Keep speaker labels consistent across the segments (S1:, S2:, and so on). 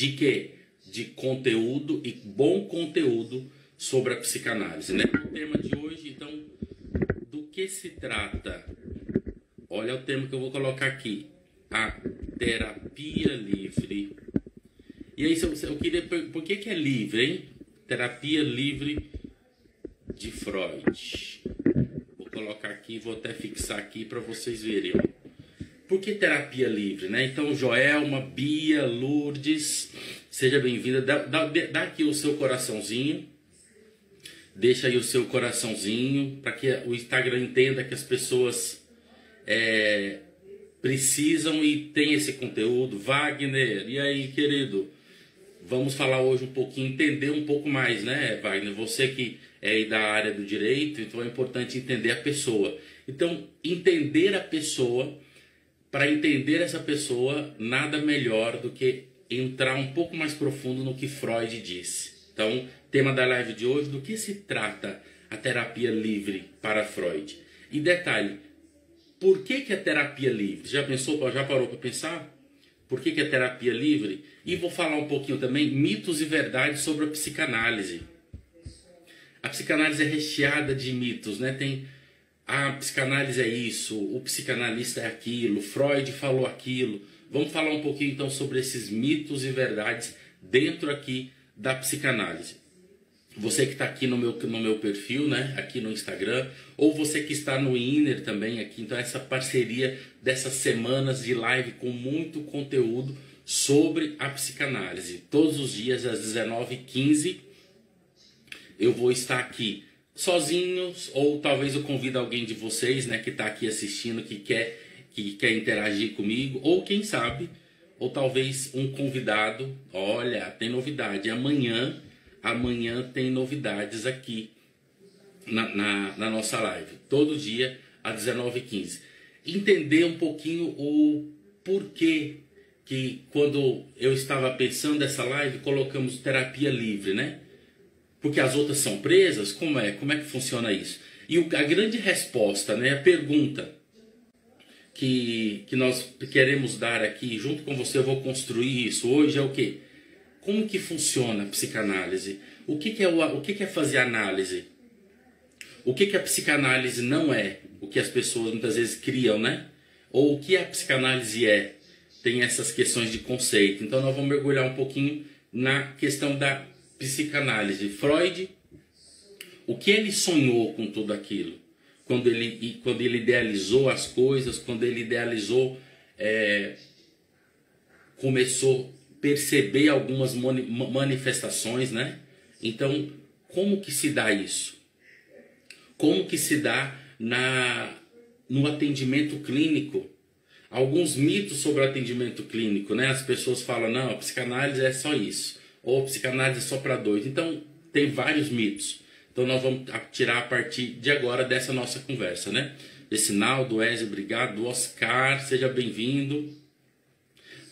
S1: De quê? De conteúdo e bom conteúdo sobre a psicanálise, né? O tema de hoje, então, do que se trata? Olha o tema que eu vou colocar aqui. A terapia livre. E aí, eu queria... Por que é livre, hein? Terapia livre de Freud. Vou colocar aqui, vou até fixar aqui para vocês verem. Por que terapia livre, né? Então, Joelma, Bia, Lourdes, seja bem-vinda. Dá aqui o seu coraçãozinho. Deixa aí o seu coraçãozinho para que o Instagram entenda que as pessoas precisam e tem esse conteúdo. Wagner, e aí, querido? Vamos falar hoje um pouquinho, entender um pouco mais, né, Wagner? Você que é aí da área do direito, então é importante entender a pessoa. Então, entender a pessoa, para entender essa pessoa, nada melhor do que entrar um pouco mais profundo no que Freud disse. Então, tema da live de hoje, do que se trata a terapia livre para Freud? E detalhe, por que a terapia livre? Já pensou, já parou para pensar? Por que é terapia livre? E vou falar um pouquinho também, mitos e verdades sobre a psicanálise. A psicanálise é recheada de mitos, né? Tem, a psicanálise é isso, o psicanalista é aquilo, Freud falou aquilo. Vamos falar um pouquinho então sobre esses mitos e verdades dentro aqui da psicanálise. Você que está aqui no meu perfil, né, aqui no Instagram, ou você que está no Inner também aqui, então essa parceria dessas semanas de live com muito conteúdo sobre a psicanálise. Todos os dias às 19h15 eu vou estar aqui sozinhos, ou talvez eu convido alguém de vocês, né, que está aqui assistindo, que quer interagir comigo, ou quem sabe, ou talvez um convidado. Olha, tem novidade, Amanhã tem novidades aqui na nossa live. Todo dia às 19h15. Entender um pouquinho o porquê que quando eu estava pensando nessa live, colocamos terapia livre, né? Porque as outras são presas? Como é? Como é que funciona isso? E a grande resposta, né? A pergunta que nós queremos dar aqui, junto com você, eu vou construir isso hoje, é o quê? Como que funciona a psicanálise? O que é fazer análise? O que a psicanálise não é? O que as pessoas muitas vezes criam, né? Ou o que a psicanálise é? Tem essas questões de conceito. Então nós vamos mergulhar um pouquinho na questão da psicanálise. Freud, o que ele sonhou com tudo aquilo? Quando ele idealizou as coisas, quando ele idealizou, começou perceber algumas manifestações, né? Então, como que se dá isso? Como que se dá no atendimento clínico? Alguns mitos sobre o atendimento clínico, né? As pessoas falam, não, a psicanálise é só isso, ou a psicanálise é só para doido. Então, tem vários mitos. Então, nós vamos tirar a partir de agora dessa nossa conversa, né? Sinaldo, Wesley, obrigado. Oscar, seja bem-vindo.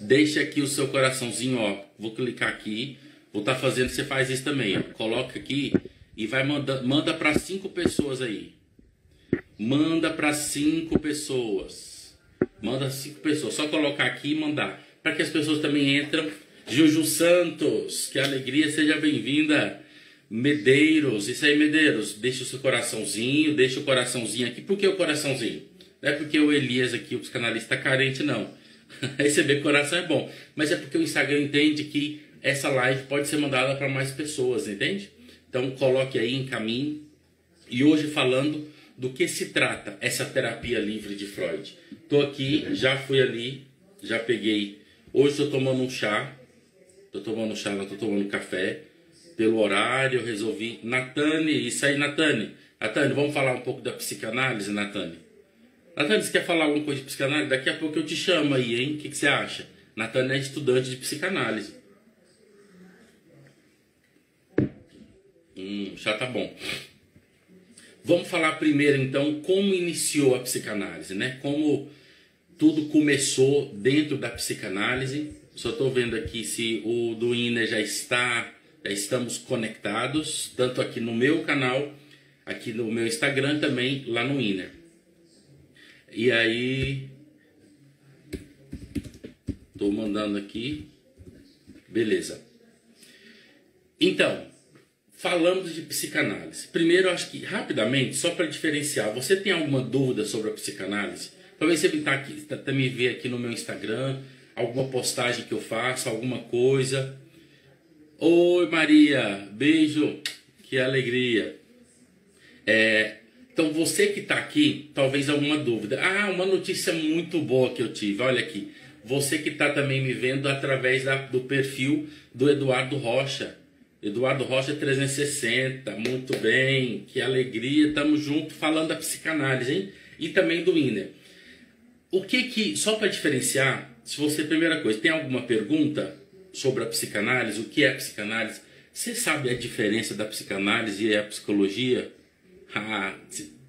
S1: Deixa aqui o seu coraçãozinho, ó. Vou clicar aqui. Vou estar fazendo, você faz isso também, ó. Coloca aqui e vai manda para 5 pessoas aí. Manda para 5 pessoas. Manda 5 pessoas. Só colocar aqui e mandar. Para que as pessoas também entram. Juju Santos, que alegria, seja bem-vinda. Medeiros, isso aí, Medeiros. Deixa o seu coraçãozinho, deixa o coraçãozinho aqui. Por que o coraçãozinho? Não é porque o Elias aqui, o psicanalista, tá carente, não. Receber coração é bom, mas é porque o Instagram entende que essa live pode ser mandada para mais pessoas, entende? Então coloque aí, encaminhe. E hoje falando do que se trata essa terapia livre de Freud. Estou aqui, já fui ali, já peguei. Hoje estou tomando um chá, não estou tomando café. Pelo horário eu resolvi. Natane, isso aí, Natane. Natane, vamos falar um pouco da psicanálise, Natane? Natane, você quer falar alguma coisa de psicanálise? Daqui a pouco eu te chamo aí, hein? O que você acha? Natane é estudante de psicanálise. Já tá bom. Vamos falar primeiro, então, como iniciou a psicanálise, né? Como tudo começou dentro da psicanálise. Só estou vendo aqui se o do Inner já estamos conectados, tanto aqui no meu canal, aqui no meu Instagram, também lá no Inner. E aí, estou mandando aqui, Beleza. Então, falamos de psicanálise. Primeiro, eu acho que, rapidamente, só para diferenciar, você tem alguma dúvida sobre a psicanálise? Talvez você me ver aqui no meu Instagram, alguma postagem que eu faço, alguma coisa. Oi, Maria, beijo, que alegria. Então, você que está aqui, talvez alguma dúvida. Ah, uma notícia muito boa que eu tive, olha aqui. Você que está também me vendo através do perfil do Eduardo Rocha. Eduardo Rocha 360, muito bem, que alegria, estamos juntos falando da psicanálise, hein? E também do Inner. Só para diferenciar, se você, primeira coisa, tem alguma pergunta sobre a psicanálise, o que é a psicanálise? Você sabe a diferença da psicanálise e a psicologia?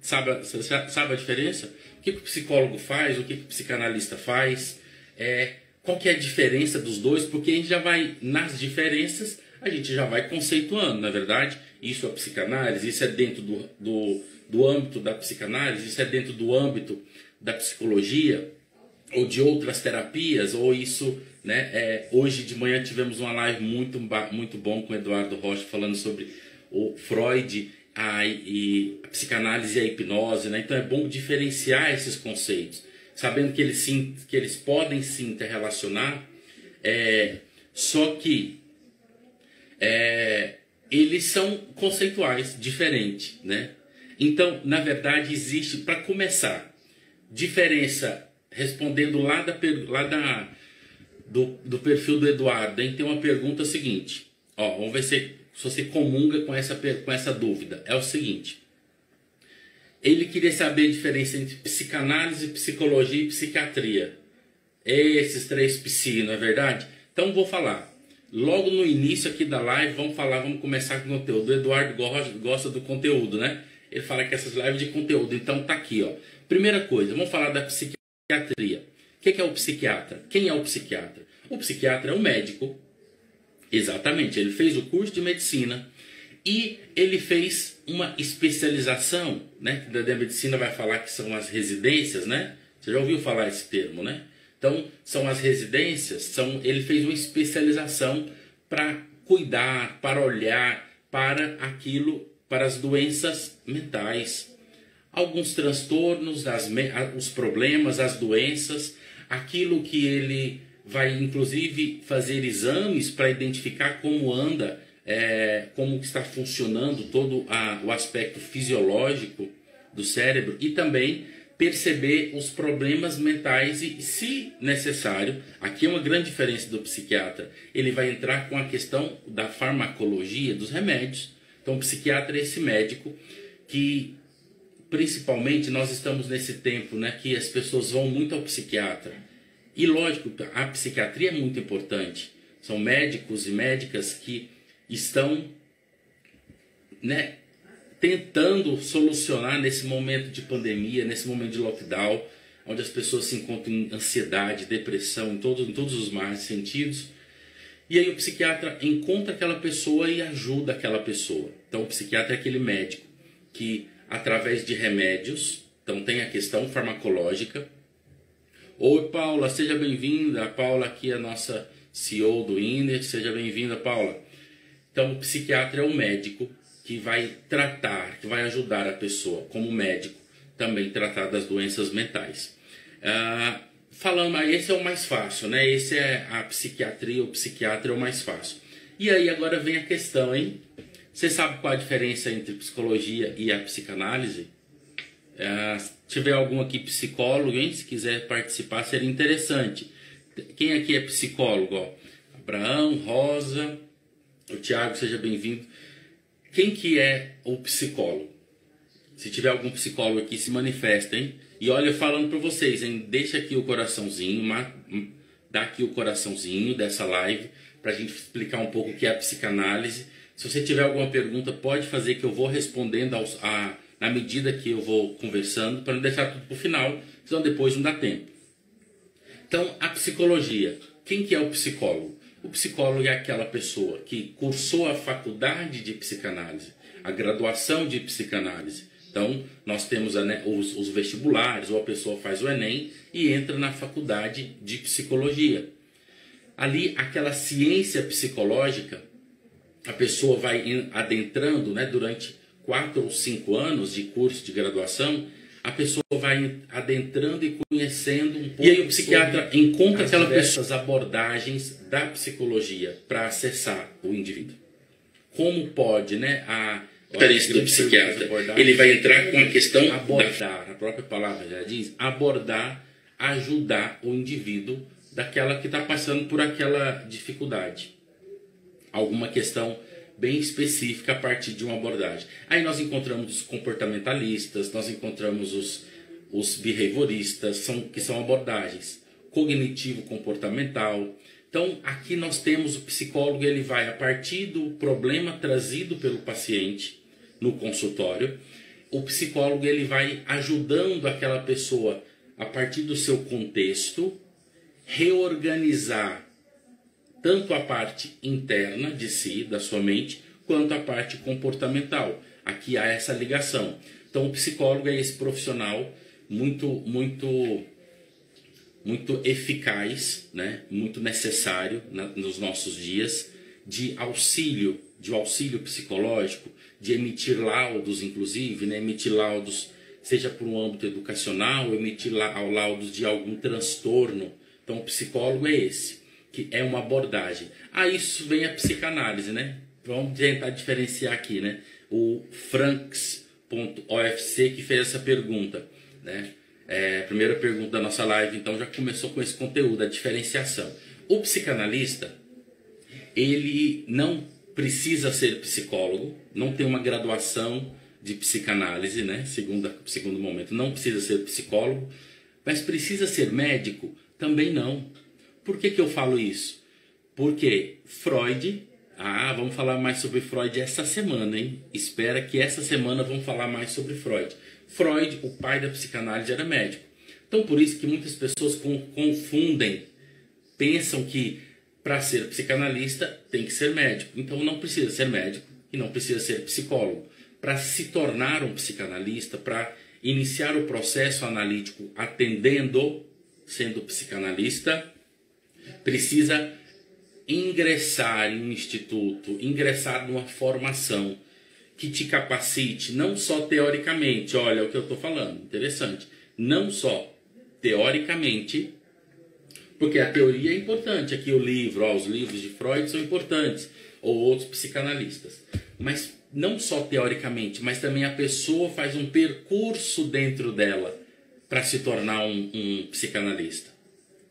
S1: Sabe a diferença? O que o psicólogo faz, o que o psicanalista faz? Qual que é a diferença dos dois? Porque a gente já vai, nas diferenças, a gente já vai conceituando, na verdade. Isso é a psicanálise, isso é dentro do âmbito da psicanálise, isso é dentro do âmbito da psicologia, ou de outras terapias, ou isso, né? Hoje de manhã tivemos uma live muito bom com o Eduardo Rocha, falando sobre o Freud, e a psicanálise e a hipnose, né? Então é bom diferenciar esses conceitos, sabendo que eles podem se interrelacionar, só que eles são conceituais, diferentes, né? Então, na verdade, existe, para começar, diferença, respondendo do perfil do Eduardo, hein? Tem uma pergunta seguinte, vamos ver se você comunga com essa dúvida. É o seguinte, ele queria saber a diferença entre psicanálise, psicologia e psiquiatria. Esses três psi, não é verdade? Então vou falar. Logo no início aqui da live, vamos começar com o conteúdo. O Eduardo gosta do conteúdo, né? Ele fala que essas lives de conteúdo. Então tá aqui, ó. Primeira coisa, vamos falar da psiquiatria. O que é o psiquiatra? Quem é o psiquiatra? O psiquiatra é um médico. Exatamente, ele fez o curso de medicina e ele fez uma especialização, né? Da medicina vai falar que são as residências, né? Você já ouviu falar esse termo, né? Então, são as residências, ele fez uma especialização para cuidar, para olhar para as doenças mentais. Alguns transtornos, os problemas, as doenças, aquilo que ele vai, inclusive, fazer exames para identificar como anda, como está funcionando todo o aspecto fisiológico do cérebro e também perceber os problemas mentais e, se necessário, aqui é uma grande diferença do psiquiatra, ele vai entrar com a questão da farmacologia, dos remédios. Então, o psiquiatra é esse médico que, principalmente, nós estamos nesse tempo, né, que as pessoas vão muito ao psiquiatra. E, lógico, a psiquiatria é muito importante. São médicos e médicas que estão, né, tentando solucionar nesse momento de pandemia, nesse momento de lockdown, onde as pessoas se encontram em ansiedade, depressão, em todos os mais sentidos. E aí o psiquiatra encontra aquela pessoa e ajuda aquela pessoa. Então o psiquiatra é aquele médico que, através de remédios, então tem a questão farmacológica. Oi, Paula, seja bem-vinda. A Paula aqui é a nossa CEO do Inner, seja bem-vinda, Paula. Então o psiquiatra é o médico que vai tratar, que vai ajudar a pessoa, como médico, também tratar das doenças mentais. Esse é o mais fácil, né? Esse é a psiquiatria, o psiquiatra é o mais fácil. E aí agora vem a questão, hein? Você sabe qual a diferença entre psicologia e a psicanálise? Se tiver algum aqui psicólogo, hein? Se quiser participar, seria interessante. Quem aqui é psicólogo? Ó? Abraão, Rosa, o Tiago, seja bem-vindo. Quem que é o psicólogo? Se tiver algum psicólogo aqui, se manifesta, hein? E olha, falando para vocês, hein? Deixa aqui o coraçãozinho, dá aqui o coraçãozinho dessa live, para a gente explicar um pouco o que é a psicanálise. Se você tiver alguma pergunta, pode fazer que eu vou respondendo na medida que eu vou conversando, para não deixar tudo para o final, senão depois não dá tempo. Então, a psicologia. Quem que é o psicólogo? O psicólogo é aquela pessoa que cursou a faculdade de psicanálise, a graduação de psicanálise. Então, nós temos os vestibulares, ou a pessoa faz o Enem e entra na faculdade de psicologia. ali aquela ciência psicológica, a pessoa vai adentrando, né, durante 4 ou 5 anos de curso de graduação, a pessoa vai adentrando e conhecendo um pouco. E aí o psiquiatra encontra aquelas diversas abordagens da psicologia para acessar o indivíduo. Como pode, né, a característica do psiquiatra, ele vai entrar com a questão abordar, a própria palavra já diz, abordar, ajudar o indivíduo daquela que está passando por aquela dificuldade. Alguma questão bem específica a partir de uma abordagem. Aí nós encontramos os comportamentalistas, nós encontramos os behavioristas, que são abordagens cognitivo-comportamental. Então, aqui nós temos o psicólogo, ele vai a partir do problema trazido pelo paciente no consultório, o psicólogo ele vai ajudando aquela pessoa a partir do seu contexto, reorganizar tanto a parte interna de si, da sua mente, quanto a parte comportamental. Aqui há essa ligação. Então, o psicólogo é esse profissional muito eficaz, né? Muito necessário nos nossos dias, de auxílio psicológico, de emitir laudos, inclusive, né? Emitir laudos, seja por um âmbito educacional, emitir laudos de algum transtorno. Então, o psicólogo é esse, que é uma abordagem. A isso vem a psicanálise, né? Vamos tentar diferenciar aqui, né? O Franks.ofc que fez essa pergunta, né? A primeira pergunta da nossa live, então, já começou com esse conteúdo, a diferenciação. O psicanalista, ele não precisa ser psicólogo, não tem uma graduação de psicanálise, né? Segundo momento, não precisa ser psicólogo, mas precisa ser médico? Também não. Por que eu falo isso? Porque Freud... vamos falar mais sobre Freud essa semana, hein? Espera que essa semana vamos falar mais sobre Freud. Freud, o pai da psicanálise, era médico. Então, por isso que muitas pessoas confundem, pensam que para ser psicanalista tem que ser médico. Então, não precisa ser médico e não precisa ser psicólogo. Para se tornar um psicanalista, para iniciar o processo analítico atendendo, sendo psicanalista, precisa ingressar em um instituto, ingressar numa formação que te capacite, não só teoricamente, olha o que eu estou falando, interessante, não só teoricamente, porque a teoria é importante, aqui os livros de Freud são importantes, ou outros psicanalistas, mas não só teoricamente, mas também a pessoa faz um percurso dentro dela para se tornar um psicanalista.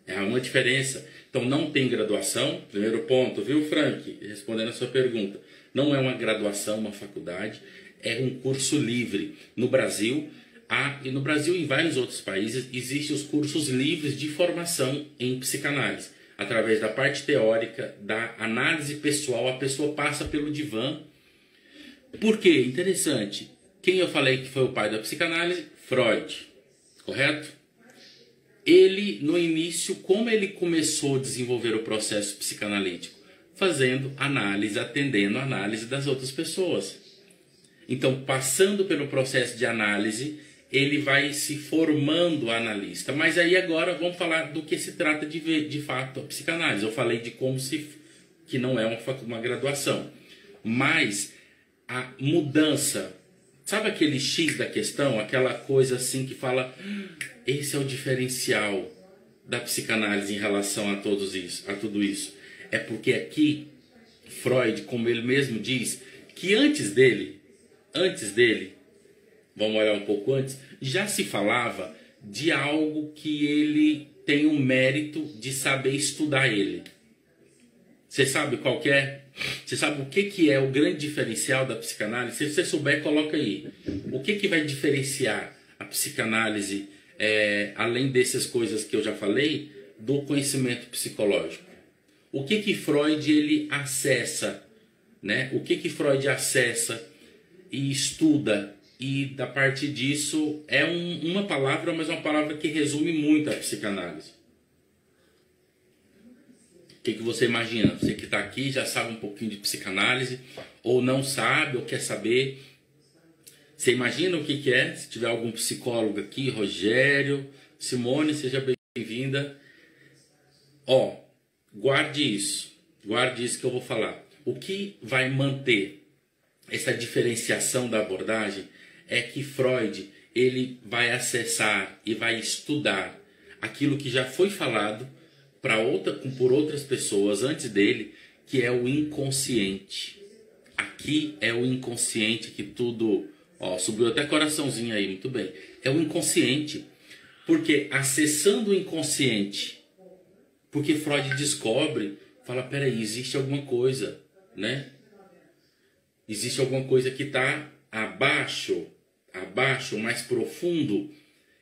S1: É uma diferença. Então, não tem graduação, primeiro ponto, viu, Frank? Respondendo a sua pergunta. Não é uma graduação, uma faculdade, é um curso livre. No Brasil, e em vários outros países, existem os cursos livres de formação em psicanálise. Através da parte teórica, da análise pessoal, a pessoa passa pelo divã. Por quê? Interessante. Quem eu falei que foi o pai da psicanálise? Freud. Correto? Ele, no início, como ele começou a desenvolver o processo psicanalítico? Fazendo análise, atendendo a análise das outras pessoas. Então, passando pelo processo de análise, ele vai se formando analista. Mas aí agora vamos falar do que se trata de fato a psicanálise. Eu falei de que não é uma graduação. Mas a mudança, sabe aquele X da questão? Aquela coisa assim que fala... Esse é o diferencial da psicanálise em relação a tudo isso. É porque aqui, Freud, como ele mesmo diz, que antes dele, vamos olhar um pouco antes, já se falava de algo que ele tem o mérito de saber estudar ele. Você sabe qual que é? Você sabe o que é o grande diferencial da psicanálise? Se você souber, coloca aí. O que vai diferenciar a psicanálise, além dessas coisas que eu já falei, do conhecimento psicológico? O que Freud ele acessa, né? O que Freud acessa e estuda, e a partir disso é uma palavra, mas uma palavra que resume muito a psicanálise. O que você imagina? Você que está aqui já sabe um pouquinho de psicanálise, ou não sabe, ou quer saber. Você imagina o que é? Se tiver algum psicólogo aqui, Rogério, Simone, seja bem-vinda. guarde isso que eu vou falar. O que vai manter essa diferenciação da abordagem é que Freud ele vai acessar e vai estudar aquilo que já foi falado por outras pessoas antes dele, que é o inconsciente. Aqui é o inconsciente que tudo... Ó, subiu até coraçãozinho aí, muito bem. É o inconsciente, porque acessando o inconsciente, porque Freud descobre, fala, peraí, existe alguma coisa, né? Existe alguma coisa que está abaixo, mais profundo,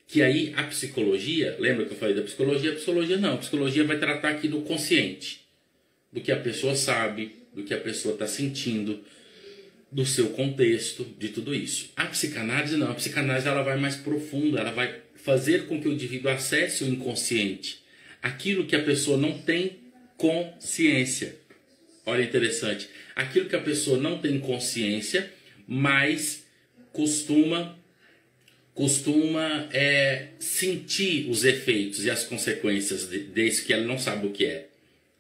S1: que aí a psicologia, lembra que eu falei da psicologia? A psicologia não, a psicologia vai tratar aqui do consciente, do que a pessoa sabe, do que a pessoa está sentindo, do seu contexto, de tudo isso. A psicanálise não, a psicanálise ela vai mais profundo, ela vai fazer com que o indivíduo acesse o inconsciente, aquilo que a pessoa não tem consciência. Olha, interessante, aquilo que a pessoa não tem consciência, mas costuma sentir os efeitos e as consequências desse que ela não sabe o que é.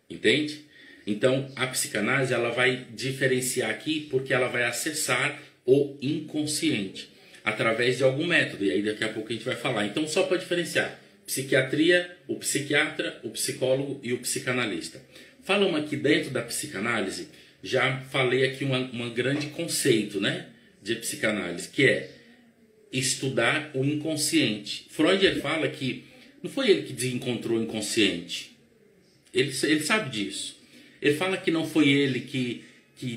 S1: Entende? Então, a psicanálise ela vai diferenciar aqui porque ela vai acessar o inconsciente através de algum método. E aí daqui a pouco a gente vai falar. Então, só para diferenciar, psiquiatria, o psiquiatra, o psicólogo e o psicanalista. Falamos aqui dentro da psicanálise, já falei aqui um grande conceito, né, de psicanálise, que é estudar o inconsciente. Freud ele fala que não foi ele que desencontrou o inconsciente. Ele sabe disso. Ele fala que não foi ele que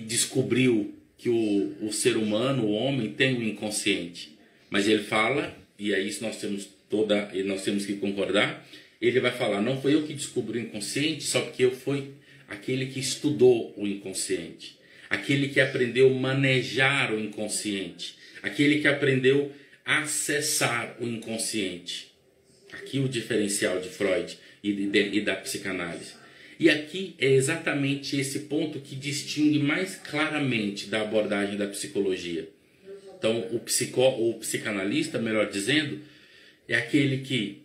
S1: descobriu que o ser humano, o homem, tem um inconsciente. Mas ele fala, e aí nós temos que concordar, ele vai falar, não foi eu que descobri o inconsciente, só porque eu fui aquele que estudou o inconsciente. Aquele que aprendeu a manejar o inconsciente. Aquele que aprendeu a acessar o inconsciente. Aqui o diferencial de Freud e da psicanálise. E aqui é exatamente esse ponto que distingue mais claramente da abordagem da psicologia. Então, o psicanalista, melhor dizendo, é aquele que,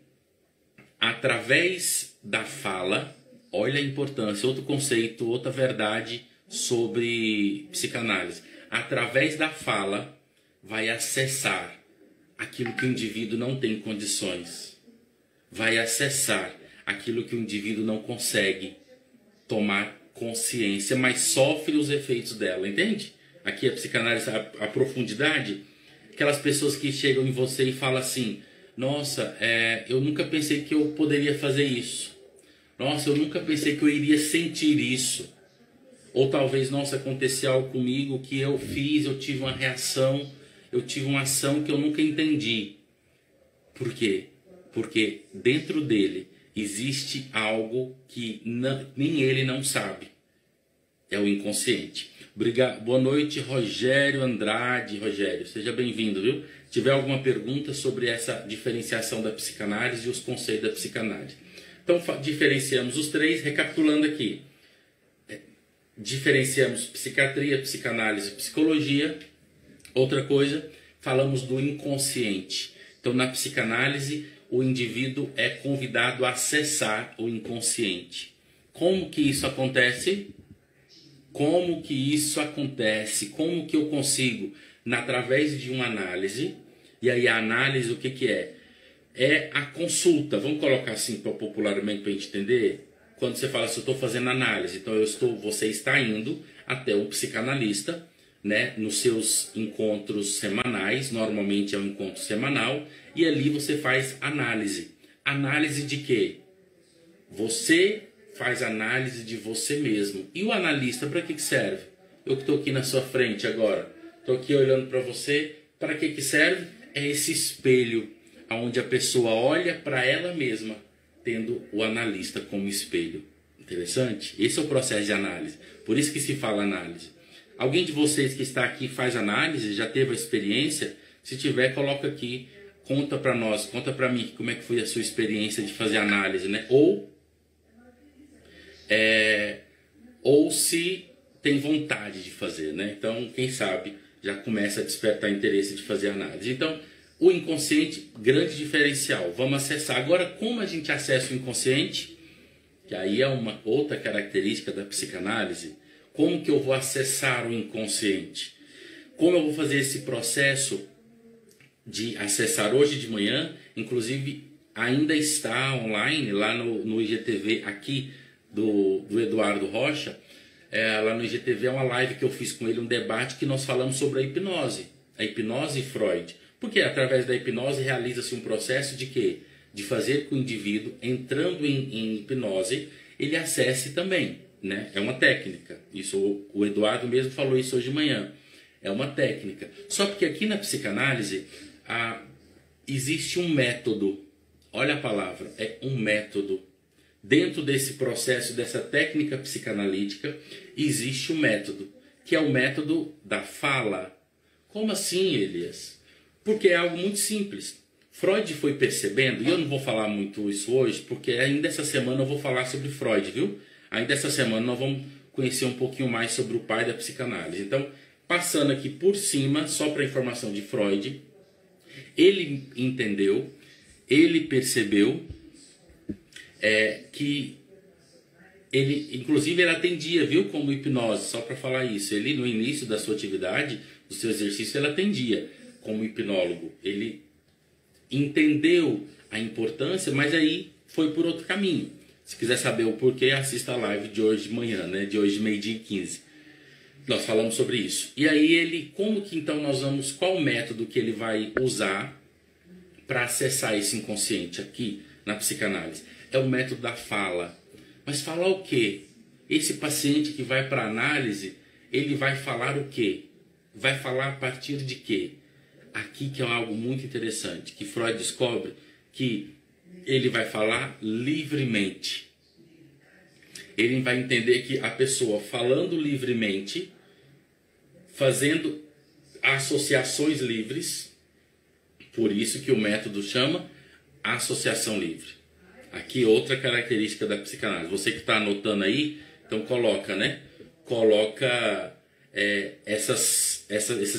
S1: através da fala, olha a importância, outro conceito, outra verdade sobre psicanálise. Através da fala, vai acessar aquilo que o indivíduo não tem condições. Vai acessar aquilo que o indivíduo não consegue tomar consciência, mas sofre os efeitos dela, entende? Aqui a psicanálise, a profundidade, aquelas pessoas que chegam em você e falam assim, nossa, eu nunca pensei que eu poderia fazer isso. Nossa, eu nunca pensei que eu iria sentir isso. Ou talvez, nossa, aconteceu algo comigo que eu fiz, eu tive uma reação, eu tive uma ação que eu nunca entendi. Por quê? Porque dentro dele existe algo que nem ele não sabe. É o inconsciente. Boa noite, Rogério Andrade. Rogério, seja bem-vindo, viu? Se tiver alguma pergunta sobre essa diferenciação da psicanálise e os conceitos da psicanálise. Então, diferenciamos os três, recapitulando aqui. Diferenciamos psiquiatria, psicanálise e psicologia. Outra coisa, falamos do inconsciente. Então, na psicanálise, o indivíduo é convidado a acessar o inconsciente. Como que isso acontece? Como que isso acontece? Como que eu consigo? Através de uma análise. E aí a análise, o que que é? É a consulta. Vamos colocar assim popularmente para a gente entender? Quando você fala assim, eu estou fazendo análise, então você está indo até o psicanalista, né, nos seus encontros semanais, normalmente é um encontro semanal, e ali você faz análise. Análise de quê? Você faz análise de você mesmo. E o analista, para que serve? Eu que estou aqui na sua frente agora, estou aqui olhando para você, para que serve? É esse espelho, onde a pessoa olha para ela mesma, tendo o analista como espelho. Interessante? Esse é o processo de análise. Por isso que se fala análise. Alguém de vocês que está aqui faz análise, já teve a experiência? Se tiver, coloca aqui, conta para nós, conta para mim como é que foi a sua experiência de fazer análise, né? Ou se tem vontade de fazer, né? Então, quem sabe, já começa a despertar interesse de fazer análise. Então, o inconsciente, grande diferencial. Vamos acessar. Agora, como a gente acessa o inconsciente? que aí é uma outra característica da psicanálise. Como que eu vou acessar o inconsciente? Como eu vou fazer esse processo de acessar hoje de manhã? Inclusive, ainda está online lá no IGTV aqui do Eduardo Rocha. Lá no IGTV é uma live que eu fiz com ele, um debate que nós falamos sobre a hipnose e Freud. Porque através da hipnose realiza-se um processo de quê? De fazer com que o indivíduo, entrando em hipnose, ele acesse também, né? É uma técnica. Isso, o Eduardo mesmo falou isso hoje de manhã. É uma técnica. Só porque aqui na psicanálise existe um método. Olha a palavra, é um método. Dentro desse processo, dessa técnica psicanalítica, existe um método, que é o método da fala. Como assim, Elias? Porque é algo muito simples. Freud foi percebendo, e eu não vou falar muito isso hoje, porque ainda essa semana eu vou falar sobre Freud, viu? Ainda essa semana nós vamos conhecer um pouquinho mais sobre o pai da psicanálise. Então, passando aqui por cima, só para informação de Freud, ele entendeu, ele percebeu que ele, inclusive, ele atendia, viu, como hipnose, só para falar isso. Ele, no início da sua atividade, do seu exercício, ele atendia como hipnólogo. Ele entendeu a importância, mas aí foi por outro caminho. Se quiser saber o porquê, assista a live de hoje de manhã, né? De hoje, meio-dia e 15. Nós falamos sobre isso. E aí ele, como que então nós vamos, qual o método que ele vai usar para acessar esse inconsciente aqui na psicanálise? É o método da fala. Mas falar o quê? Esse paciente que vai para análise, ele vai falar o quê? Vai falar a partir de quê? Aqui que é algo muito interessante, que Freud descobre que ele vai falar livremente. Ele vai entender que a pessoa falando livremente, fazendo associações livres, por isso que o método chama associação livre. Aqui outra característica da psicanálise. Você que está anotando aí, então coloca, né? Coloca esses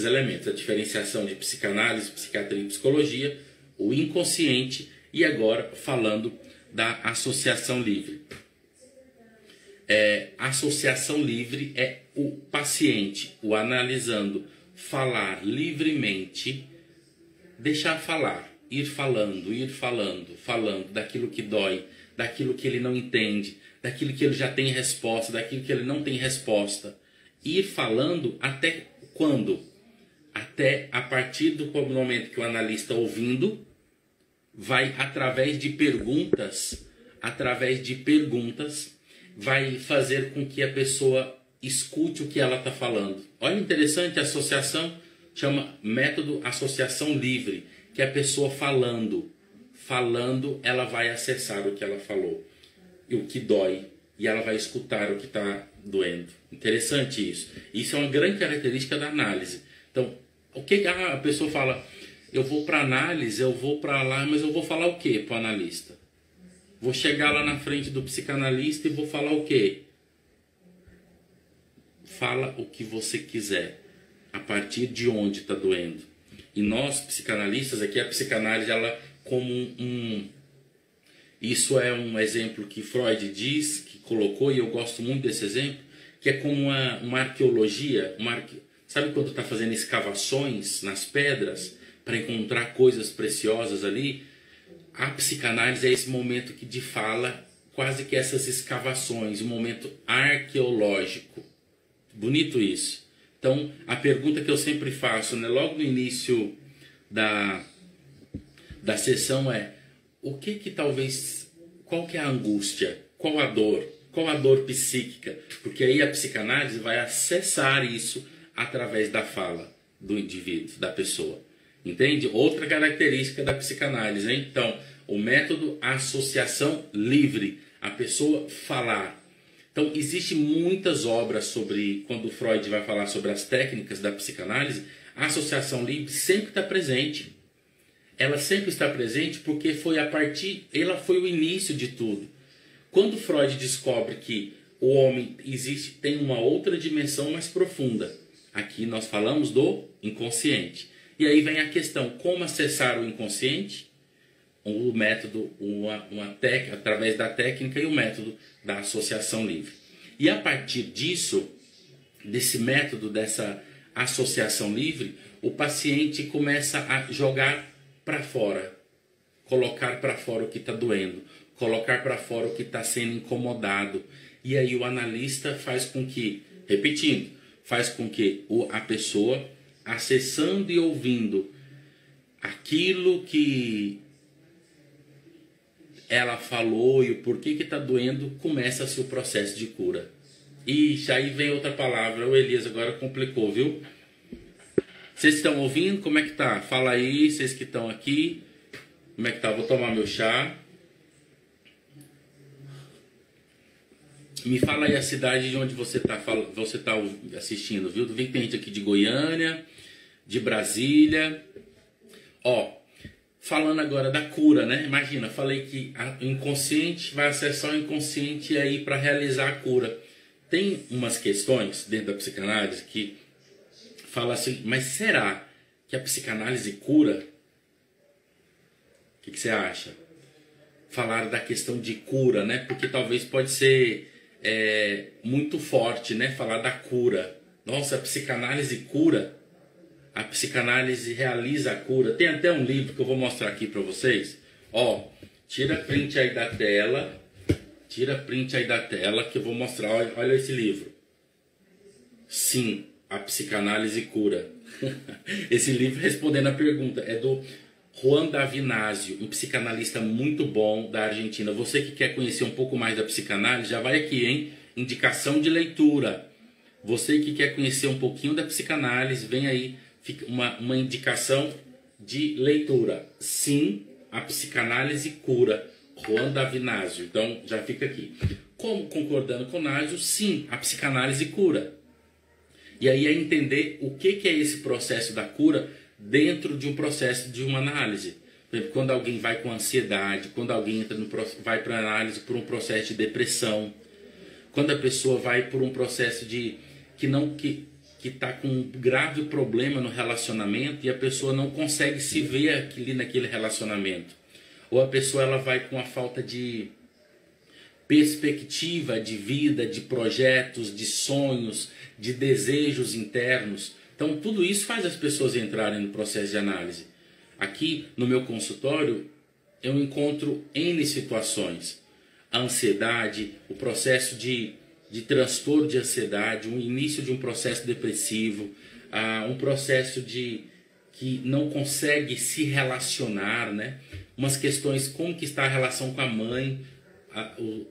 S1: elementos, a diferenciação de psicanálise, psiquiatria e psicologia, o inconsciente e agora falando da associação livre. Associação livre é o paciente, o analisando, falar livremente, deixar falar, ir falando daquilo que dói, daquilo que ele não entende, daquilo que ele já tem resposta, daquilo que ele não tem resposta. Ir falando até quando? Até a partir do momento que o analista ouvindo, vai através de perguntas, vai fazer com que a pessoa escute o que ela está falando. Olha, interessante, a associação chama método associação livre, que é a pessoa falando, ela vai acessar o que ela falou, e o que dói, e ela vai escutar o que está doendo. Interessante isso. Isso é uma grande característica da análise. Então, o que a pessoa fala? Eu vou para análise, eu vou para lá, mas eu vou falar o que para o analista? Vou chegar lá na frente do psicanalista e vou falar o quê? Fala o que você quiser, a partir de onde está doendo. E nós, psicanalistas, aqui a psicanálise, ela como isso é um exemplo que Freud diz, que colocou, e eu gosto muito desse exemplo, que é como uma arqueologia, sabe quando está fazendo escavações nas pedras para encontrar coisas preciosas ali? A psicanálise é esse momento de fala, quase que essas escavações, um momento arqueológico. Bonito isso. Então, a pergunta que eu sempre faço, né, logo no início da sessão é: qual que é a angústia? Qual a dor psíquica? Porque aí a psicanálise vai acessar isso através da fala do indivíduo, da pessoa. Entende? Outra característica da psicanálise, hein? Então, o método associação livre, a pessoa falar. Então, existem muitas obras sobre, quando Freud vai falar sobre as técnicas da psicanálise, a associação livre sempre está presente. Ela sempre está presente porque ela foi o início de tudo. Quando Freud descobre que o homem tem uma outra dimensão mais profunda, aqui nós falamos do inconsciente. E aí vem a questão, como acessar o inconsciente? o método, através da técnica e o método da associação livre. E a partir disso, desse método, dessa associação livre, o paciente começa a jogar para fora, colocar para fora o que está doendo, colocar para fora o que está sendo incomodado. E aí o analista faz com que, repetindo, faz com que a pessoa, acessando e ouvindo aquilo que ela falou e o porquê que está doendo, começa-se o processo de cura. Ixi, aí vem outra palavra. O Elias agora complicou, viu? Vocês estão ouvindo? Como é que tá? Fala aí, vocês que estão aqui. Como é que tá? Vou tomar meu chá. Me fala aí a cidade de onde você tá assistindo, viu? Vi que tem gente aqui de Goiânia, de Brasília. Ó, falando agora da cura, né? Imagina, falei que o inconsciente vai acessar o inconsciente aí para realizar a cura. Tem umas questões dentro da psicanálise que fala assim, mas será que a psicanálise cura? O que você acha? Falar da questão de cura, né? Porque talvez pode ser muito forte, né? Falar da cura. Nossa, a psicanálise cura. A psicanálise realiza a cura. Tem até um livro que eu vou mostrar aqui para vocês. Ó, tira print aí da tela. Tira print aí da tela que eu vou mostrar. Olha esse livro. Sim, a psicanálise cura. Esse livro, respondendo a pergunta, é do Juan Davinasio, um psicanalista muito bom da Argentina. Você que quer conhecer um pouco mais da psicanálise, já vai aqui, hein? Indicação de leitura. Você que quer conhecer um pouquinho da psicanálise, vem aí uma indicação de leitura. Sim, a psicanálise cura. Juan Davinasio. Então, já fica aqui. Como concordando com o Násio, sim, a psicanálise cura. E aí é entender o que é esse processo da cura dentro de um processo de uma análise. Por exemplo, quando alguém vai com ansiedade, quando alguém vai para análise por um processo de depressão, quando a pessoa vai por um processo que está com um grave problema no relacionamento e a pessoa não consegue se ver naquele relacionamento. Ou a pessoa ela vai com a falta de perspectiva de vida, de projetos, de sonhos, de desejos internos. Então, tudo isso faz as pessoas entrarem no processo de análise. Aqui, no meu consultório, eu encontro N situações. A ansiedade, o processo de transtorno de ansiedade, o início de um processo depressivo, um processo que não consegue se relacionar, né? Umas questões, como que está a relação com a mãe,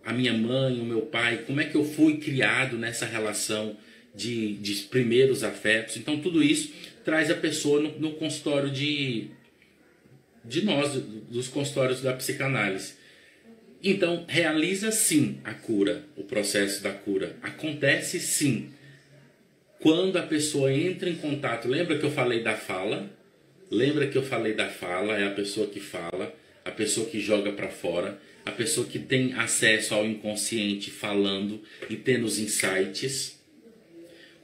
S1: a minha mãe, o meu pai, como é que eu fui criado nessa relação de primeiros afetos. Então tudo isso traz a pessoa no consultório de nós, dos consultórios da psicanálise. Então realiza sim a cura, o processo da cura. Acontece sim. Quando a pessoa entra em contato, lembra que eu falei da fala? É a pessoa que fala, a pessoa que joga para fora, a pessoa que tem acesso ao inconsciente falando e tendo os insights.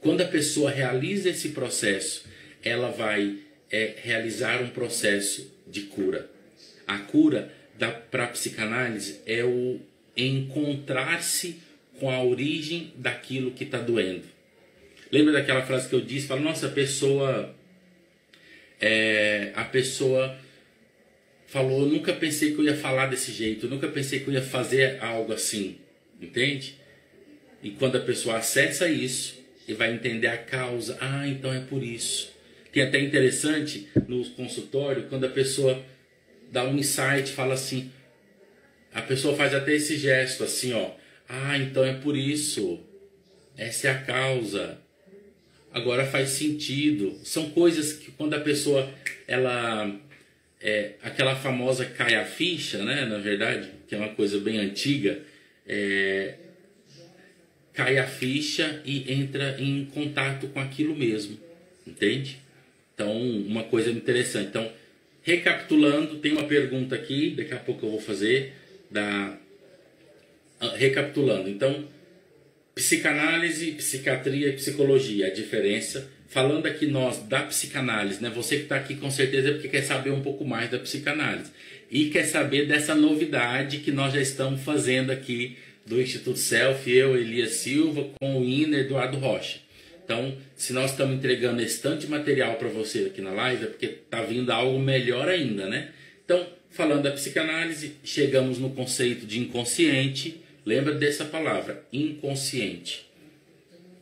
S1: Quando a pessoa realiza esse processo, ela vai realizar um processo de cura. A cura para a psicanálise é o encontrar-se com a origem daquilo que está doendo. Lembra daquela frase que eu disse? Fala, nossa, a pessoa falou, eu nunca pensei que eu ia falar desse jeito, eu nunca pensei que eu ia fazer algo assim, entende? E quando a pessoa acessa isso e vai entender a causa, então é por isso. Tem até interessante no consultório, quando a pessoa dá um insight, fala assim, a pessoa faz até esse gesto assim, ó, então é por isso, essa é a causa. Agora faz sentido. São coisas que quando a pessoa, aquela famosa cai a ficha, né, na verdade, que é uma coisa bem antiga, cai a ficha e entra em contato com aquilo mesmo, entende? Então, uma coisa interessante. Então, recapitulando, tem uma pergunta aqui, daqui a pouco eu vou fazer, recapitulando. Então, psicanálise, psiquiatria e psicologia, a diferença. Falando aqui nós da psicanálise, né? Você que está aqui com certeza é porque quer saber um pouco mais da psicanálise. e quer saber dessa novidade que nós já estamos fazendo aqui do Instituto Self, eu, Elias Silva, com o Iner Eduardo Rocha. Então, se nós estamos entregando esse tanto de material para você aqui na live, é porque está vindo algo melhor ainda, né? Então, falando da psicanálise, chegamos no conceito de inconsciente. Lembra dessa palavra, inconsciente.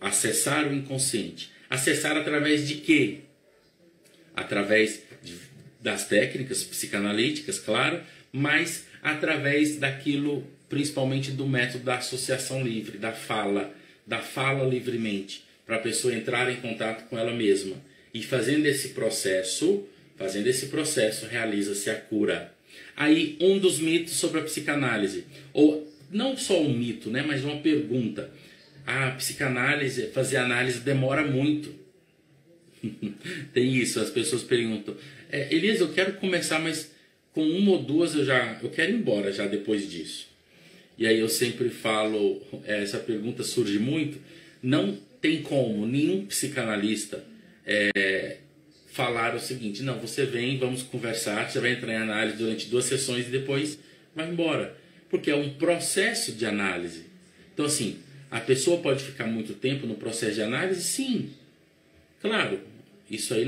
S1: Acessar o inconsciente. Acessar através de quê? Através das técnicas psicanalíticas, claro, mas através daquilo, principalmente do método da associação livre, da fala livremente, para a pessoa entrar em contato com ela mesma. E fazendo esse processo, realiza-se a cura. Aí, um dos mitos sobre a psicanálise, ou não só um mito, né, mas uma pergunta. A psicanálise, fazer análise demora muito. Tem isso, as pessoas perguntam, Elias, eu quero começar, mas com uma ou duas eu quero ir embora já depois disso. E aí eu sempre falo, essa pergunta surge muito, não tem como nenhum psicanalista falar o seguinte, não, você vem, vamos conversar, você vai entrar em análise durante 2 sessões e depois vai embora. Porque é um processo de análise. Então assim, a pessoa pode ficar muito tempo no processo de análise? Sim, claro. Isso aí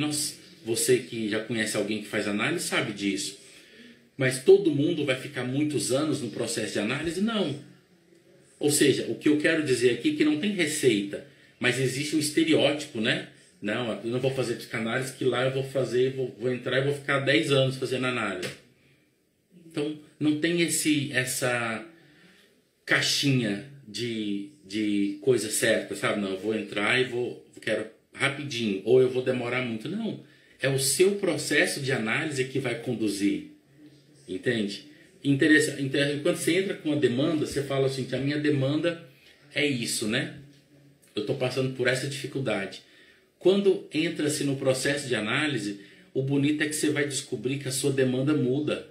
S1: você que já conhece alguém que faz análise sabe disso. Mas todo mundo vai ficar muitos anos no processo de análise? Não. Ou seja, o que eu quero dizer aqui é que não tem receita, mas existe um estereótipo, né? Não, eu não vou fazer psicanálise, que lá eu vou entrar e vou ficar 10 anos fazendo análise. Então, não tem essa caixinha de coisa certa, sabe? Não, eu vou entrar e quero rapidinho, ou eu vou demorar muito. Não, é o seu processo de análise que vai conduzir, entende? Interessante. Quando você entra com uma demanda, você fala assim, que a minha demanda é isso, né? Eu estou passando por essa dificuldade. Quando entra-se no processo de análise, o bonito é que você vai descobrir que a sua demanda muda.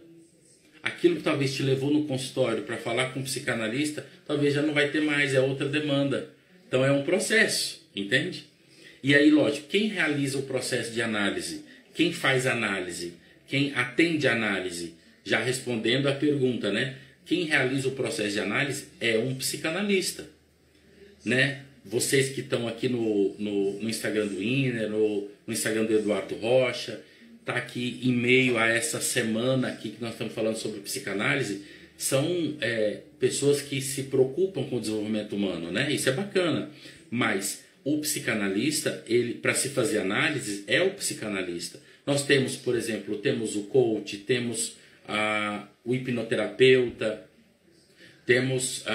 S1: Aquilo que talvez te levou no consultório para falar com um psicanalista, talvez já não vai ter mais, é outra demanda. Então é um processo, entende? E aí, lógico, quem realiza o processo de análise? Quem faz análise? Quem atende a análise? Já respondendo a pergunta, né? Quem realiza o processo de análise é um psicanalista, né? Vocês que estão aqui no Instagram do Iner, no Instagram do Eduardo Rocha, tá aqui em meio a essa semana aqui que nós estamos falando sobre psicanálise, são pessoas que se preocupam com o desenvolvimento humano, né? Isso é bacana, mas o psicanalista, ele, para se fazer análise, é o psicanalista. Nós temos, por exemplo, temos o coach, temos o hipnoterapeuta, temos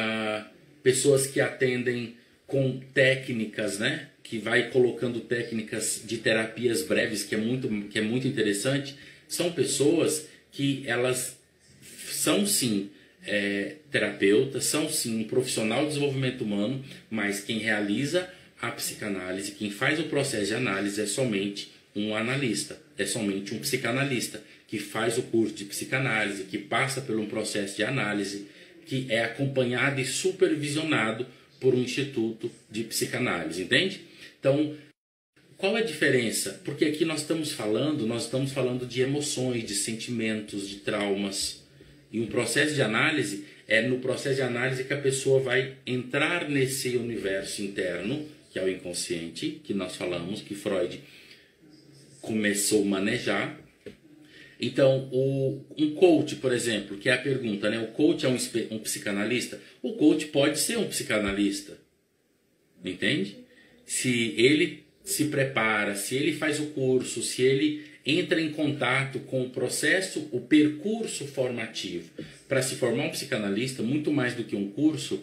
S1: pessoas que atendem com técnicas, né? Que vai colocando técnicas de terapias breves, que é muito interessante. São pessoas que elas são sim terapeutas, são sim um profissional de desenvolvimento humano, mas quem realiza a psicanálise, quem faz o processo de análise é somente um analista, é somente um psicanalista que faz o curso de psicanálise, que passa por um processo de análise, que é acompanhado e supervisionado por um instituto de psicanálise, entende? Então, qual é a diferença? Porque aqui nós estamos falando de emoções, de sentimentos, de traumas. E um processo de análise, é no processo de análise que a pessoa vai entrar nesse universo interno, que é o inconsciente, que nós falamos, que Freud começou a manejar. Então, um coach, por exemplo, que é a pergunta, né? O coach é um psicanalista? O coach pode ser um psicanalista, entende? Se ele se prepara, se ele faz o curso, se ele entra em contato com o processo, o percurso formativo. Para se formar um psicanalista, muito mais do que um curso,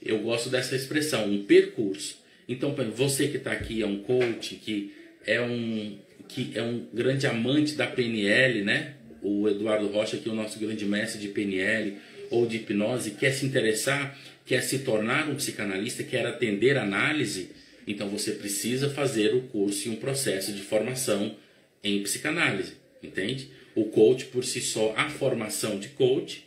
S1: eu gosto dessa expressão, um percurso. Então, você que está aqui é um coach, que é um grande amante da PNL, né? O Eduardo Rocha, que é o nosso grande mestre de PNL ou de hipnose, quer se interessar, quer se tornar um psicanalista, quer atender análise, então você precisa fazer o curso e um processo de formação em psicanálise, entende? O coach por si só, a formação de coach,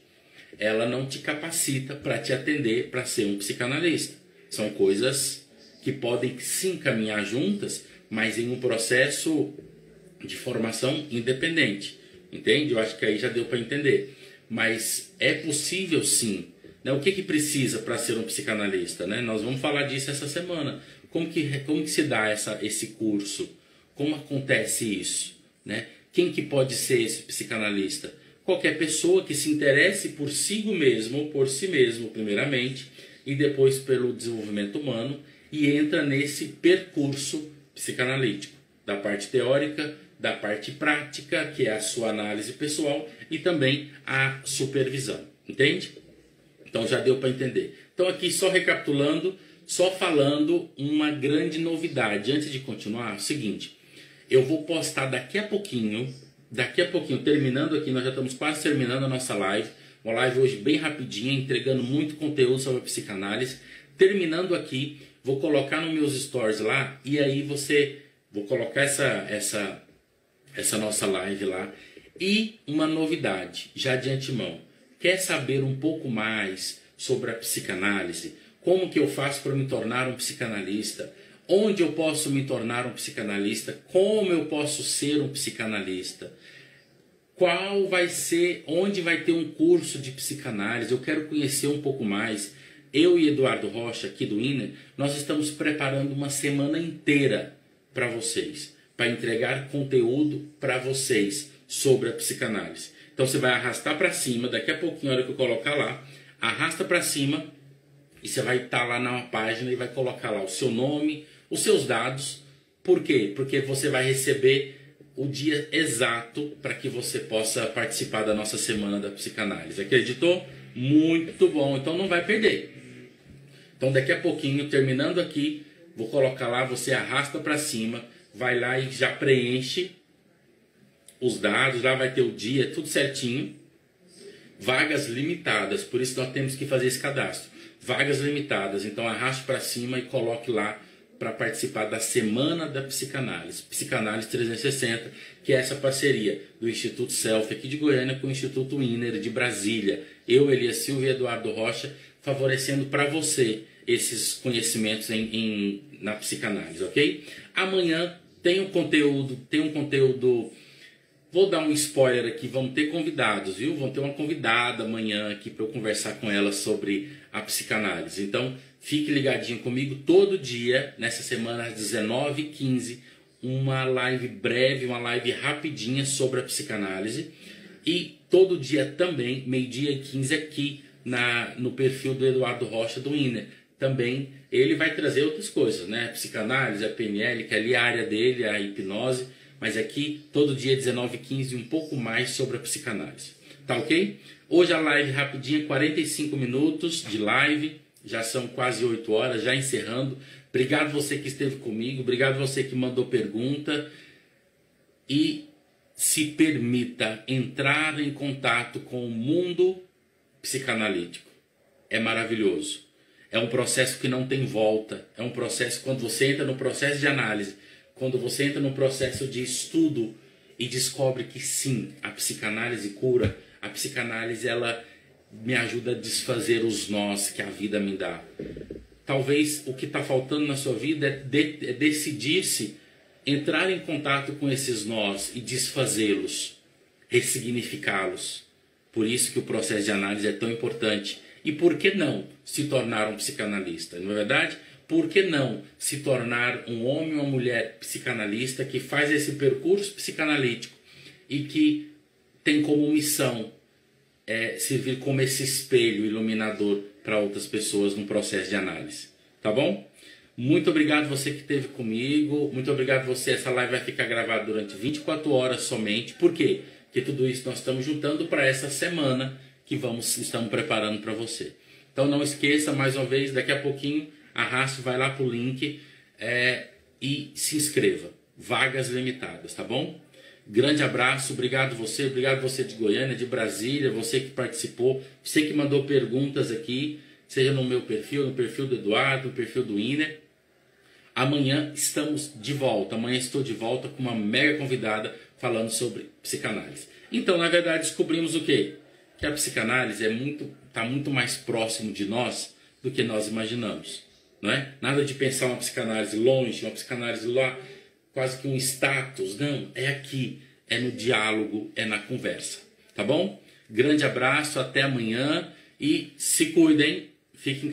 S1: ela não te capacita para te atender, para ser um psicanalista. São coisas que podem se encaminhar juntas, mas em um processo de formação independente, entende? Eu acho que aí já deu para entender. mas é possível sim. Né? O que precisa para ser um psicanalista? Né? Nós vamos falar disso essa semana. Como que se dá esse curso? Como acontece isso? Né? Quem que pode ser esse psicanalista? Qualquer pessoa que se interesse por si mesmo primeiramente, e depois pelo desenvolvimento humano, e entra nesse percurso psicanalítico, da parte teórica, da parte prática, que é a sua análise pessoal, e também a supervisão. Entende? Então já deu para entender. Então aqui só recapitulando, só falando uma grande novidade. Antes de continuar, é o seguinte, eu vou postar daqui a pouquinho, terminando aqui, nós já estamos quase terminando a nossa live, uma live hoje bem rapidinha, entregando muito conteúdo sobre a psicanálise. Terminando aqui, vou colocar nos meus stories lá, e aí vou colocar essa nossa live lá. E uma novidade, já de antemão, quer saber um pouco mais sobre a psicanálise? Como que eu faço para me tornar um psicanalista? Onde eu posso me tornar um psicanalista? Como eu posso ser um psicanalista? Qual vai ser, onde vai ter um curso de psicanálise? Eu quero conhecer um pouco mais. Eu e Eduardo Rocha, aqui do INER, nós estamos preparando uma semana inteira para vocês, para entregar conteúdo para vocês sobre a psicanálise. Então você vai arrastar para cima, daqui a pouquinho, a hora que eu colocar lá, arrasta para cima e você vai estar lá na página e vai colocar lá o seu nome, os seus dados. Por quê? Porque você vai receber o dia exato para que você possa participar da nossa semana da psicanálise. Acreditou? Muito bom, então não vai perder. Então daqui a pouquinho, terminando aqui, vou colocar lá, você arrasta para cima, vai lá e já preenche os dados, lá vai ter o dia, tudo certinho. Vagas limitadas, por isso nós temos que fazer esse cadastro. Vagas limitadas, então arraste para cima e coloque lá para participar da Semana da Psicanálise. Psicanálise 360, que é essa parceria do Instituto Self aqui de Goiânia com o Instituto INER de Brasília. Eu, Elias Silva e Eduardo Rocha, favorecendo para você esses conhecimentos na psicanálise, ok? Amanhã tem um conteúdo. Vou dar um spoiler aqui, vamos ter convidados, viu? Vamos ter uma convidada amanhã aqui para eu conversar com ela sobre a psicanálise. Então, fique ligadinho comigo todo dia, nessa semana às 19h15, uma live breve, uma live rapidinha sobre a psicanálise. E todo dia também, 12h15 aqui no perfil do Eduardo Rocha do INER. Também ele vai trazer outras coisas, né? A psicanálise, a PNL, que é ali a área dele, a hipnose. Mas aqui, todo dia, 19h15, um pouco mais sobre a psicanálise. Tá ok? Hoje a live rapidinha, 45 minutos de live. Já são quase 8 horas, já encerrando. Obrigado você que esteve comigo. Obrigado você que mandou pergunta. E se permita entrar em contato com o mundo psicanalítico. É maravilhoso. É um processo que não tem volta. É um processo, quando você entra no processo de análise, quando você entra no processo de estudo e descobre que sim, a psicanálise cura, a psicanálise ela me ajuda a desfazer os nós que a vida me dá. Talvez o que está faltando na sua vida é decidir-se entrar em contato com esses nós e desfazê-los, ressignificá-los. Por isso que o processo de análise é tão importante. E por que não se tornar um psicanalista? Não é verdade? Por que não se tornar um homem ou uma mulher psicanalista que faz esse percurso psicanalítico e que tem como missão servir como esse espelho iluminador para outras pessoas no processo de análise? Tá bom? Muito obrigado você que esteve comigo. Muito obrigado você. Essa live vai ficar gravada durante 24 horas somente. Por quê? Porque tudo isso nós estamos juntando para essa semana que estamos preparando para você. Então não esqueça, mais uma vez, daqui a pouquinho, arraste, vai lá para o link e se inscreva. Vagas limitadas, tá bom? Grande abraço, obrigado você de Goiânia, de Brasília, você que participou, você que mandou perguntas aqui, seja no meu perfil, no perfil do Eduardo, no perfil do INER. Amanhã estamos de volta, amanhã estou de volta com uma mega convidada falando sobre psicanálise. Então, na verdade, descobrimos o quê? Que a psicanálise está muito mais próximo de nós do que nós imaginamos. Não é? Nada de pensar uma psicanálise longe, uma psicanálise lá, quase que um status. Não, é aqui, é no diálogo, é na conversa. Tá bom? Grande abraço, até amanhã e se cuidem, fiquem